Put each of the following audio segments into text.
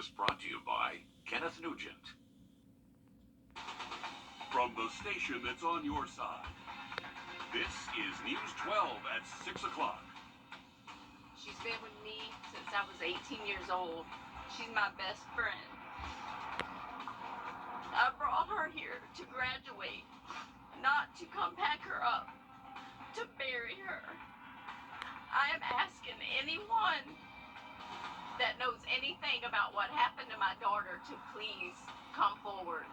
is brought to you by Kenneth Nugent. From the station that's on your side, this is News 12 at 6 o'clock. She's been with me since I was 18 years old. She's my best friend. I brought her here to graduate, not to come pack her up, to bury her. I am asking anyone that knows anything about what happened to my daughter to please come forward.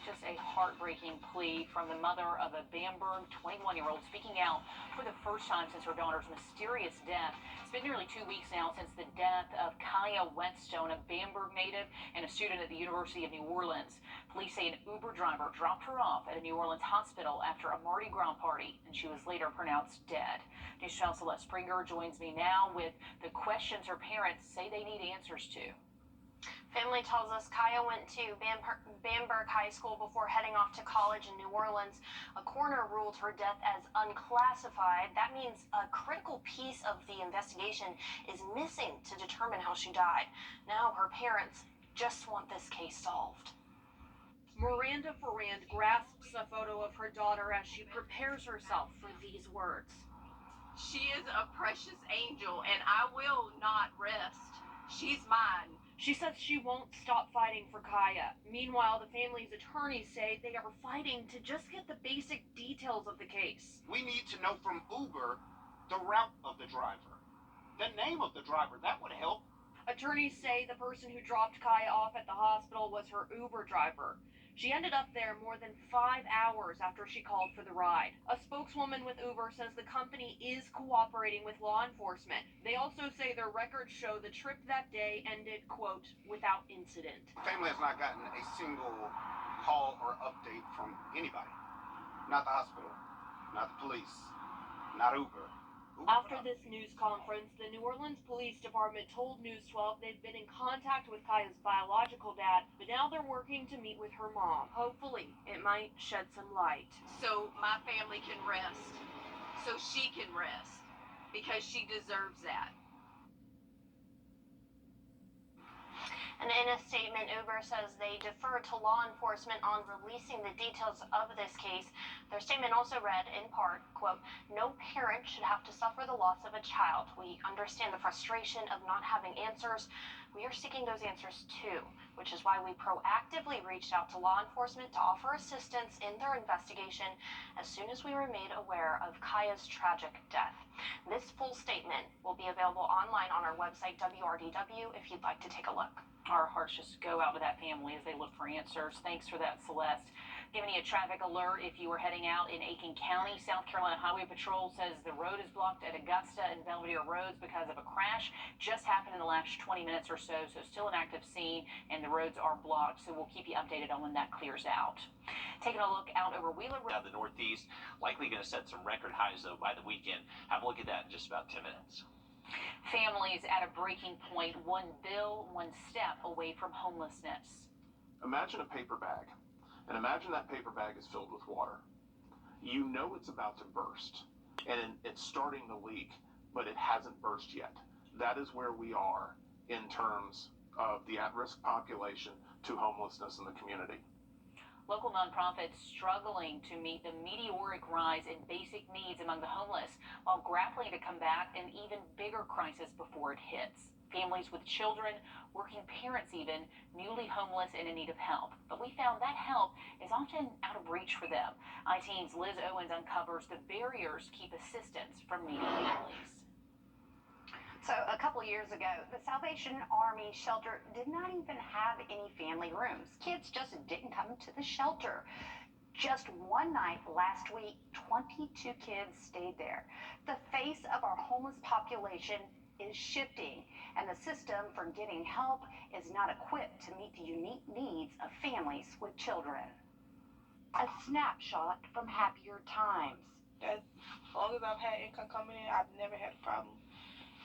Just a heartbreaking plea from the mother of a Bamberg 21-year-old speaking out for the first time since her daughter's mysterious death. It's been nearly 2 weeks now since the death of Kaya Whetstone, a Bamberg native and a student at the University of New Orleans. Police say an Uber driver dropped her off at a New Orleans hospital after a Mardi Gras party, and she was later pronounced dead. News Channel Celeste Springer joins me now with the questions her parents say they need answers to. Family tells us Kaya went to Bamberg High School before heading off to college in New Orleans. A coroner ruled her death as unclassified. That means a critical piece of the investigation is missing to determine how she died. Now her parents just want this case solved. Miranda Ferrand grasps a photo of her daughter as she prepares herself for these words. She is a precious angel, and I will not rest. She's mine. She says she won't stop fighting for Kaya. Meanwhile, the family's attorneys say they are fighting to just get the basic details of the case. We need to know from Uber the route of the driver, the name of the driver. That would help. Attorneys say the person who dropped Kaya off at the hospital was her Uber driver. She ended up there more than 5 hours after she called for the ride. A spokeswoman with Uber says the company is cooperating with law enforcement. They also say their records show the trip that day ended, quote, without incident. Family has not gotten a single call or update from anybody. Not the hospital, not the police, not Uber. After this news conference, the New Orleans Police Department told News 12 they've been in contact with Kaya's biological dad, but now they're working to meet with her mom. Hopefully, it might shed some light. So my family can rest, so she can rest, because she deserves that. And in a statement, Uber says they defer to law enforcement on releasing the details of this case. Their statement also read, in part, quote, "No parent should have to suffer the loss of a child. We understand the frustration of not having answers. We are seeking those answers too, which is why we proactively reached out to law enforcement to offer assistance in their investigation as soon as we were made aware of Kaya's tragic death." This full statement will be available online on our website, WRDW, if you'd like to take a look. Our hearts just go out to that family as they look for answers. Thanks for that, Celeste. Giving you a traffic alert if you were heading out in Aiken County. South Carolina Highway Patrol says the road is blocked at Augusta and Belvedere Roads because of a crash. Just happened in the last 20 minutes or so, so still an active scene, and the roads are blocked. So we'll keep you updated on when that clears out. Taking a look out over Wheeler Road. The Northeast, likely going to set some record highs, though, by the weekend. Have a look at that in just about 10 minutes. Families at a breaking point, one bill, one step away from homelessness. Imagine a paper bag, and imagine that paper bag is filled with water. You know it's about to burst, and it's starting to leak, but it hasn't burst yet. That is where we are in terms of the at-risk population to homelessness in the community. Local nonprofits struggling to meet the meteoric rise in basic needs among the homeless while grappling to combat an even bigger crisis before it hits. Families with children, working parents even, newly homeless and in need of help. But we found that help is often out of reach for them. iTeen's Liz Owens uncovers the barriers keep assistance from needy families. So a couple years ago, the Salvation Army shelter did not even have any family rooms. Kids just didn't come to the shelter. Just one night last week, 22 kids stayed there. The face of our homeless population is shifting, and the system for getting help is not equipped to meet the unique needs of families with children. A snapshot from happier times. As long as I've had income coming in, I've never had a problem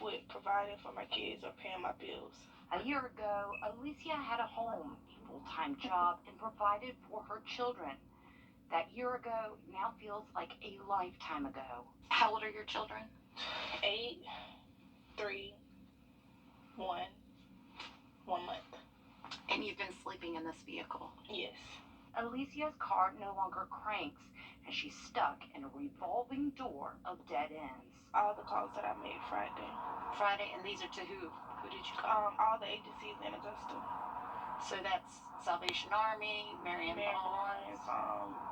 with providing for my kids or paying my bills. A year ago, Alicia had a home, a full-time job, and provided for her children. That year ago now feels like a lifetime ago. How old are your children? 8, 3, 1 month. sleeping in this vehicle? Yes. Alicia's car no longer cranks, and she's stuck in a revolving door of dead ends. All the calls that I made Friday. Friday, and these are to who? Who did you call? All the agencies in Augusta. So that's Salvation Army, Marion Barnes,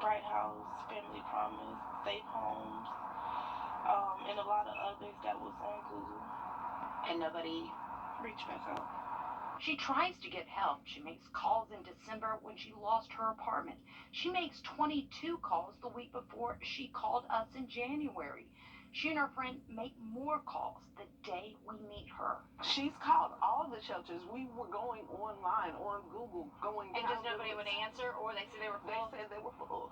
Bright House, Family Promise, Safe Homes, and a lot of others that was on Google. and nobody. Reach back out. She tries to get help. She makes calls in December when she lost her apartment. She makes 22 calls the week before she called us in January. She and her friend make more calls the day we meet her. She's called all the shelters. We were going online, on Google, going And down just nobody would answer, or they said they were full? They said they were full.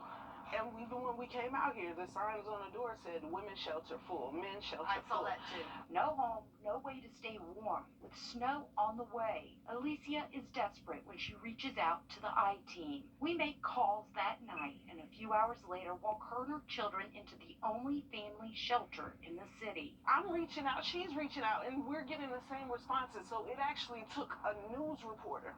And even when we came out here, the signs on the door said women's shelter full, men's shelter I full. saw that too. No home, no way to stay warm. With snow on the way, Alicia is desperate when she reaches out to the I-Team. We make calls that night, and a few hours later walk her and her children into the only family shelter in the city. I'm reaching out, she's reaching out, and we're getting the same responses. So it actually took a news reporter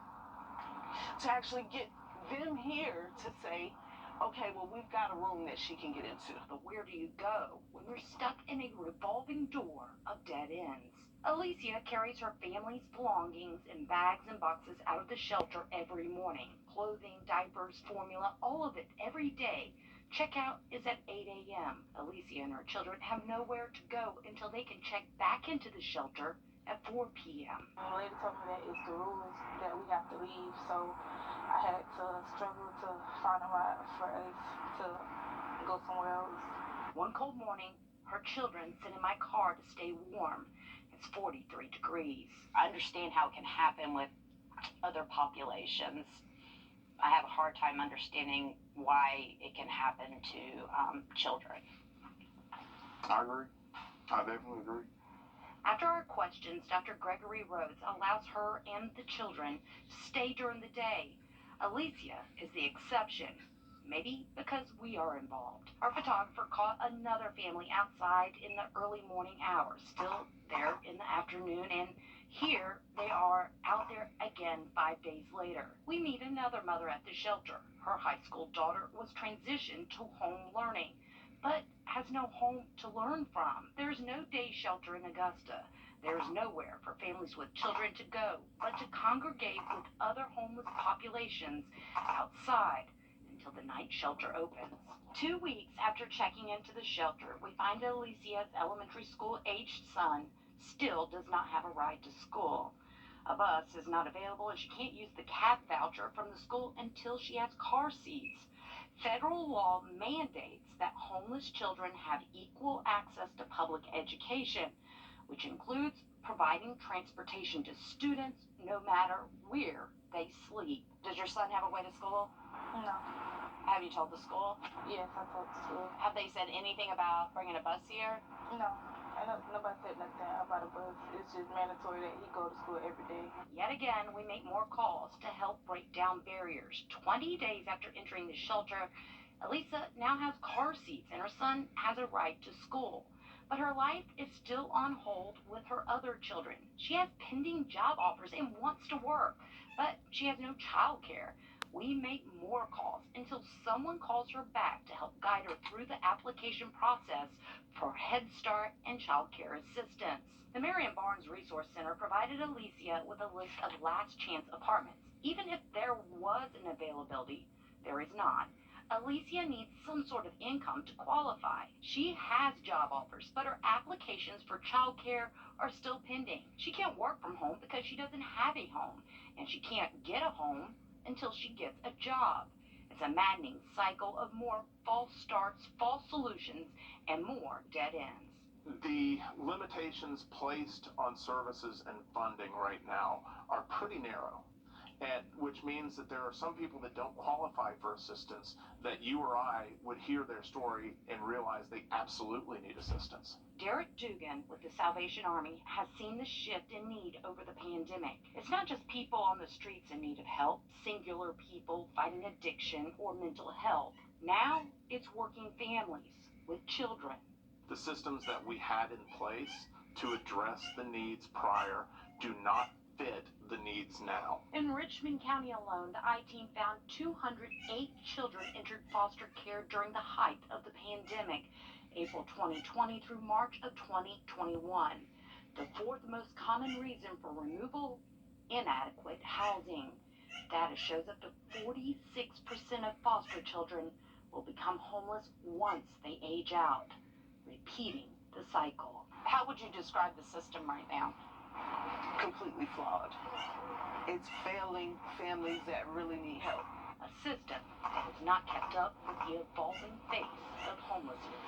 to actually get them here to say, okay, well, we've got a room that she can get into. But where do you go when you're stuck in a revolving door of dead ends? Alicia carries her family's belongings in bags and boxes out of the shelter every morning. Clothing, diapers, formula, all of it every day. Checkout is at 8 a.m. Alicia and her children have nowhere to go until they can check back into the shelter at 4 p.m. The lady told me that it's the rules that we have to leave, so I had to struggle to find a ride for us to go somewhere else. One cold morning, her children sit in my car to stay warm. It's 43 degrees. I understand how it can happen with other populations. I have a hard time understanding why it can happen to children. I agree. I definitely agree. After our questions, Dr. Gregory Rhodes allows her and the children to stay during the day. Alicia is the exception, maybe because we are involved. Our photographer caught another family outside in the early morning hours, still there in the afternoon, and here they are out there again 5 days later. We meet another mother at the shelter. Her high school daughter was transitioned to home learning, but has no home to learn from. There's no day shelter in Augusta. There's nowhere for families with children to go but to congregate with other homeless populations outside until the night shelter opens. 2 weeks after checking into the shelter, we find Alicia's elementary school-aged son still does not have a ride to school. A bus is not available and she can't use the cab voucher from the school until she has car seats. Federal law mandates that homeless children have equal access to public education, which includes providing transportation to students no matter where they sleep. Does your son have a way to school? No. Have you told the school? Yes, I told the school. Have they said anything about bringing a bus here? No. Nobody said nothing about a bus. It's just mandatory that he go to school every day. Yet again, we make more calls to help break down barriers. 20 days after entering the shelter, Elisa now has car seats and her son has a ride to school. But her life is still on hold with her other children. She has pending job offers and wants to work, but she has no child care. We make more calls until someone calls her back to help guide her through the application process for Head Start and child care assistance. The Marion Barnes Resource Center provided Alicia with a list of last chance apartments. Even if there was an availability, there is not. Alicia needs some sort of income to qualify. She has job offers, but her applications for child care are still pending. She can't work from home because she doesn't have a home, and she can't get a home until she gets a job. It's a maddening cycle of more false starts, false solutions, and more dead ends. The limitations placed on services and funding right now are pretty narrow, and which means that there are some people that don't qualify for assistance that you or I would hear their story and realize they absolutely need assistance. Derek Dugan with the Salvation Army has seen the shift in need over the pandemic. It's not just people on the streets in need of help, singular people fighting addiction or mental health. Now it's working families with children. The systems that we had in place to address the needs prior do not fit the needs now. In Richmond County alone, the I-Team found 208 children entered foster care during the height of the pandemic, April 2020 through March of 2021. The fourth most common reason for removal, inadequate housing. Data shows up to 46% of foster children will become homeless once they age out, repeating the cycle. How would you describe the system right now? Completely flawed. It's failing families that really need help. A system that has not kept up with the evolving face of homelessness.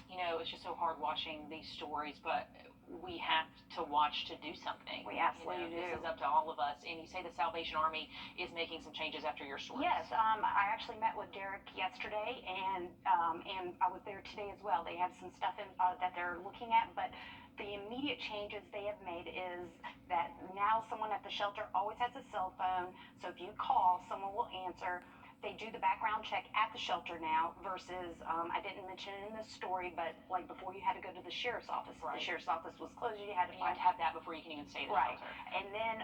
You know, it's just so hard watching these stories, but we have to watch to do something. We absolutely do. This is up to all of us. And you say the Salvation Army is making some changes after your story. Yes, I actually met with Derek yesterday, and I was there today as well. They have some stuff that they're looking at, but the immediate changes they have made is that now someone at the shelter always has a cell phone, so if you call, someone will answer. They do the background check at the shelter now versus, I didn't mention it in this story, but like before you had to go to the sheriff's office. Right. The sheriff's office was closed. You had to have that before you can even stay at the shelter. And then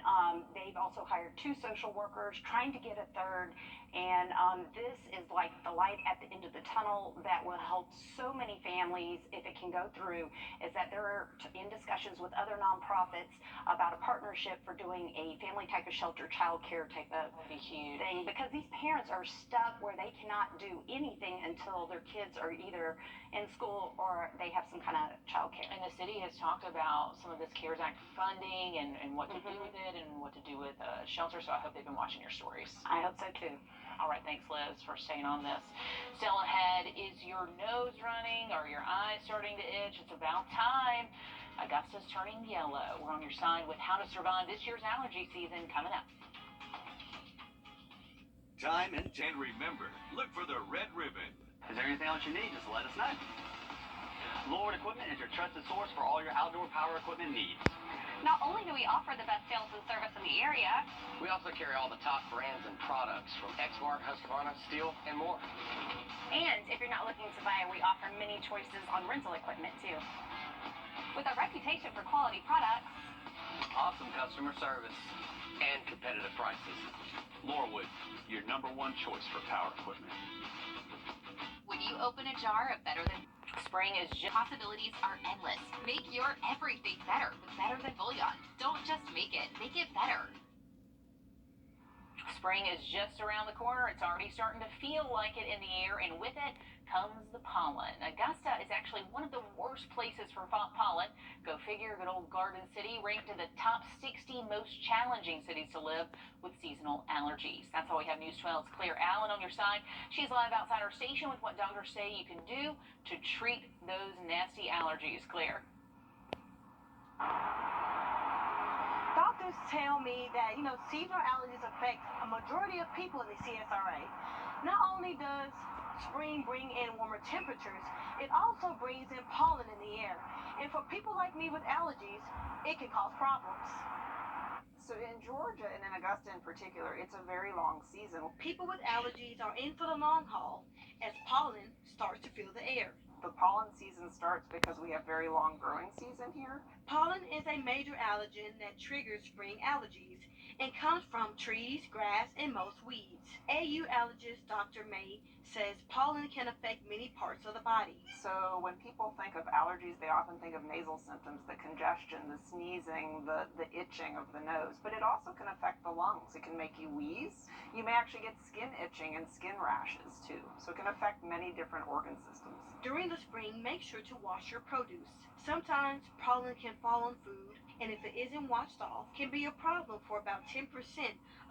they've also hired 2 social workers, trying to get a third. And this is like the light at the end of the tunnel that will help so many families if it can go through, is that they're in discussions with other nonprofits about a partnership for doing a family type of shelter, child care type of thing, because these parents are stuck where they cannot do anything until their kids are either in school or they have some kind of child care. And the city has talked about some of this CARES Act funding and what to do with it and what to do with shelter, so I hope they've been watching your stories. I hope so too. All right, thanks Liz for staying on this. Still ahead, is your nose running or your eyes starting to itch? It's about time. Augusta's turning yellow. We're on your side with how to survive this year's allergy season coming up. Time and remember, look for the red ribbon. Is there anything else you need? Just let us know. Wrdw Equipment is your trusted source for all your outdoor power equipment needs. Not only do we offer the best sales and service in the area, we also carry all the top brands and products from Exmark, Husqvarna, Steel, and more. and if you're not looking to buy, we offer many choices on rental equipment too. With a reputation for quality products, awesome customer service, and competitive prices. Lorwood, your #1 choice for power equipment. When you open a jar of Better Than, Spring is just possibilities are endless. Make your everything better with Better Than Bouillon. Don't just make it better. Spring is just around the corner. It's already starting to feel like it in the air, and with it comes the pollen. Augusta is actually one of the worst places for pollen. Go figure, good old Garden City ranked in the top 60 most challenging cities to live with seasonal allergies. That's all we have. News 12's Claire Allen on your side. She's live outside our station with what doctors say you can do to treat those nasty allergies. Claire. Doctors tell me that, seasonal allergies affect a majority of people in the CSRA. Not only does spring bring in warmer temperatures, it also brings in pollen in the air. And for people like me with allergies, it can cause problems. So in Georgia and in Augusta in particular, it's a very long season. People with allergies are in for the long haul as pollen starts to fill the air. The pollen season starts because we have very long growing season here. Pollen is a major allergen that triggers spring allergies and comes from trees, grass, and most weeds. AU allergist Dr. May says pollen can affect many parts of the body. So when people think of allergies, they often think of nasal symptoms, the congestion, the sneezing, the itching of the nose, but it also can affect the lungs. It can make you wheeze. You may actually get skin itching and skin rashes too. So it can affect many different organ systems. During the spring, make sure to wash your produce. Sometimes pollen can fall on food, and if it isn't washed off, can be a problem for about 10%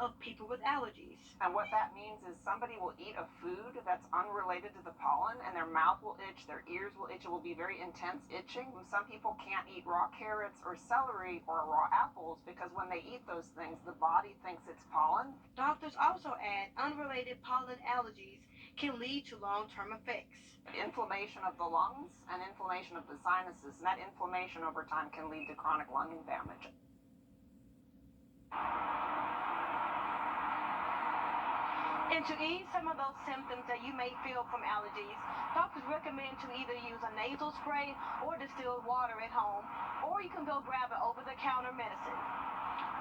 of people with allergies. And what that means is somebody will eat a food that's unrelated to the pollen, and their mouth will itch, their ears will itch, it will be very intense itching. Some people can't eat raw carrots or celery or raw apples because when they eat those things, the body thinks it's pollen. Doctors also add unrelated pollen allergies can lead to long-term effects. Inflammation of the lungs and inflammation of the sinuses, and that inflammation over time can lead to chronic lung damage. And to ease some of those symptoms that you may feel from allergies, doctors recommend to either use a nasal spray or distilled water at home, or you can go grab an over-the-counter medicine.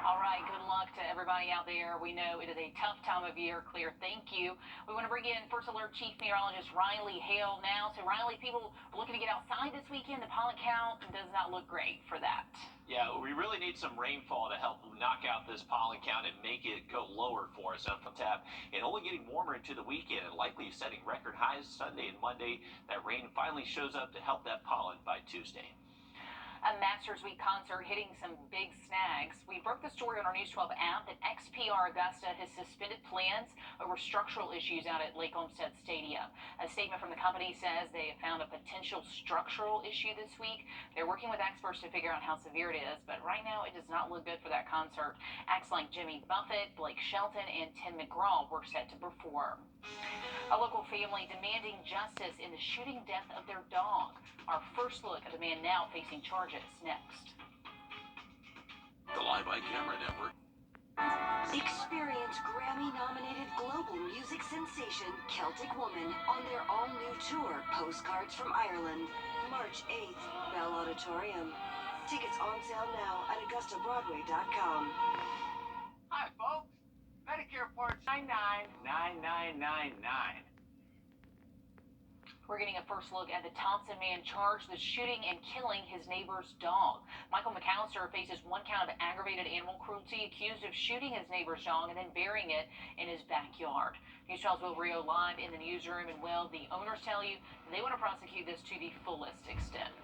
All right, good luck to everybody out there. We know it is a tough time of year. Clear, thank you. We want to bring in First Alert Chief Meteorologist Riley Hale now. So, Riley, people looking to get outside this weekend. The pollen count does not look great for that. Yeah, we really need some rainfall to help knock out this pollen count and make it go lower for us up from tap. And only getting warmer into the weekend and likely setting record highs Sunday and Monday. That rain finally shows up to help that pollen by Tuesday. A Masters Week concert hitting some big snags. We broke the story on our News 12 app that XPR Augusta has suspended plans over structural issues out at Lake Olmsted Stadium. A statement from the company says they have found a potential structural issue this week. They're working with experts to figure out how severe it is, but right now it does not look good for that concert. Acts like Jimmy Buffett, Blake Shelton, and Tim McGraw were set to perform. A local family demanding justice in the shooting death of their dog. Our first look at the man now facing charges next. The Live by Camera Network. Experience Grammy-nominated global music sensation Celtic Woman on their all-new tour, Postcards from Ireland, March 8th, Bell Auditorium. Tickets on sale now at AugustaBroadway.com. Hi, folks. Medicare Part 999999. We're getting a first look at the Thompson man charged with shooting and killing his neighbor's dog. Michael McAllister faces one count of aggravated animal cruelty, accused of shooting his neighbor's dog and then burying it in his backyard. News 12's Will Rio live in the newsroom, and Will, the owners tell you they want to prosecute this to the fullest extent.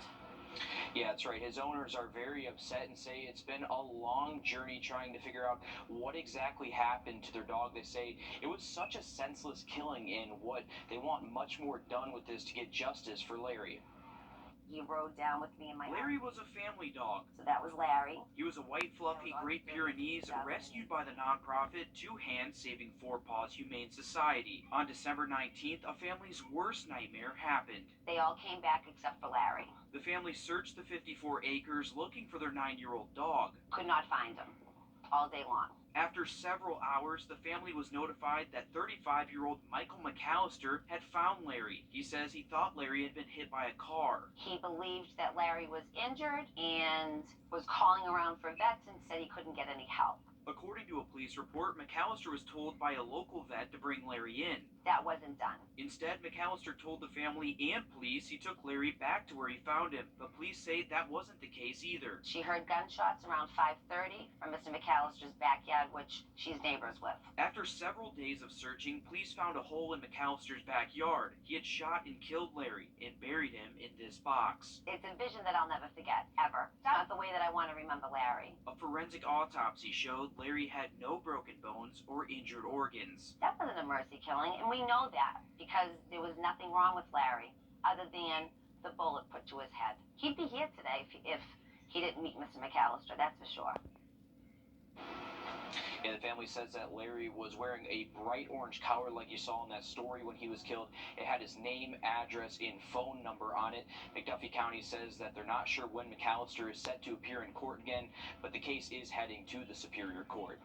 Yeah, that's right. His owners are very upset and say it's been a long journey trying to figure out what exactly happened to their dog. They say it was such a senseless killing, and what they want much more done with this to get justice for Larry. You rode down with me in my Larry was a family dog. So that was Larry. He was a white, fluffy Great Pyrenees rescued by the nonprofit Two Hands Saving Four Paws Humane Society. On December 19th, a family's worst nightmare happened. They all came back except for Larry. The family searched the 54 acres looking for their 9-year-old dog. Could not find him all day long. After several hours, the family was notified that 35-year-old Michael McAllister had found Larry. He says he thought Larry had been hit by a car. He believed that Larry was injured and was calling around for vets and said he couldn't get any help. According to a police report, McAllister was told by a local vet to bring Larry in. That wasn't done. Instead, McAllister told the family and police he took Larry back to where he found him. But police say that wasn't the case either. She heard gunshots around 5:30 from Mr. McAllister's backyard, which she's neighbors with. After several days of searching, police found a hole in McAllister's backyard. He had shot and killed Larry and buried him in this box. It's a vision that I'll never forget, ever. It's not the way that I want to remember Larry. A forensic autopsy showed Larry had no broken bones or injured organs. That wasn't a mercy killing, and we know that because there was nothing wrong with Larry other than the bullet put to his head. He'd be here today if he didn't meet Mr. McAllister, that's for sure. And the family says that Larry was wearing a bright orange collar like you saw in that story when he was killed. It had his name, address, and phone number on it. McDuffie County says that they're not sure when McAllister is set to appear in court again, but the case is heading to the Superior Court.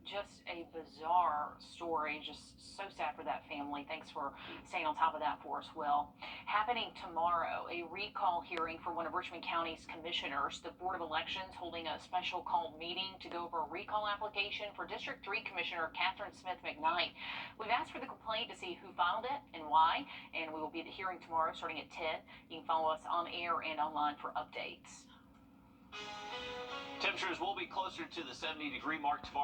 Just a bizarre story. Just so sad for that family. Thanks for staying on top of that for us, Will. Happening tomorrow, a recall hearing for one of Richmond County's commissioners. The Board of Elections holding a special called meeting to go over a recall application for District 3 Commissioner Catherine Smith McKnight. We've asked for the complaint to see who filed it and why, and we will be at the hearing tomorrow starting at 10. You can follow us on air and online for updates. Temperatures will be closer to the 70-degree mark tomorrow.